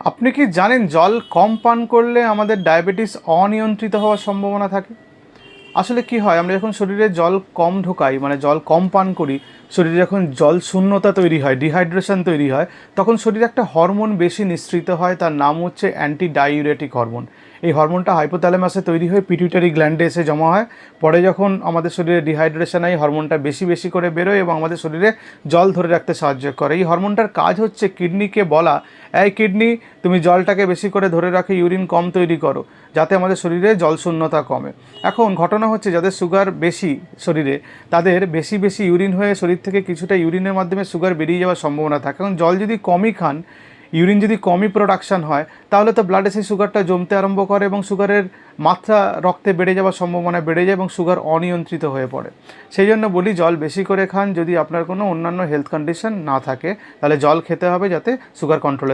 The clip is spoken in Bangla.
আপনি কি জানেন জল কম পান করলে আমাদের ডায়াবেটিস অনিয়ন্ত্রিত হওয়ার সম্ভাবনা থাকে? আসলে কি হয়, আমরা যখন শরীরে জল কম ঢোকাই, মানে জল কম পান করি, শরীরে যখন জল শূন্যতা তৈরি হয়, ডিহাইড্রেশন তৈরি হয়, তখন শরীরে একটা হরমোন বেশি নিঃসৃত হয়, তার নাম হচ্ছে অ্যান্টি ডাইউরেটিক হরমোন। এই হরমোনটা হাইপোথ্যালামাসে তৈরি হয়ে পিটুইটারি গ্ল্যান্ডে এসে জমা হয়। পরে যখন আমাদের শরীরে ডিহাইড্রেশন হয়, হরমোনটা বেশি বেশি করে বেরোয় এবং আমাদের শরীরে জল ধরে রাখতে সাহায্য করে। এই হরমোনটার কাজ হচ্ছে কিডনিকে বলা, এই কিডনি তুমি জলটাকে বেশি করে ধরে রাখে, ইউরিন কম তৈরি করো, যাতে আমাদের শরীরে জল শূন্যতা কমে। এখন ঘটনা হচ্ছে যাদের সুগার বেশি শরীরে, তাদের বেশি বেশি ইউরিন হয়ে শরীর থেকে কিছুটা ইউরিনের মাধ্যমে সুগার বেরিয়ে যাওয়ার সম্ভাবনা থাকে। এখন জল যদি কমই খান, ইউরিন যদি কমই প্রোডাকশান হয়, তাহলে তো ব্লাডে সেই সুগারটা জমতে আরম্ভ করে এবং সুগারের মাত্রা রক্তে বেড়ে যাওয়ার সম্ভাবনা বেড়ে যায় এবং সুগার অনিয়ন্ত্রিত হয়ে পড়ে। সেই জন্য বলি জল বেশি করে খান। যদি আপনার কোনো অন্যান্য হেলথ কন্ডিশন না থাকে, তাহলে জল খেতে হবে যাতে সুগার কন্ট্রোলে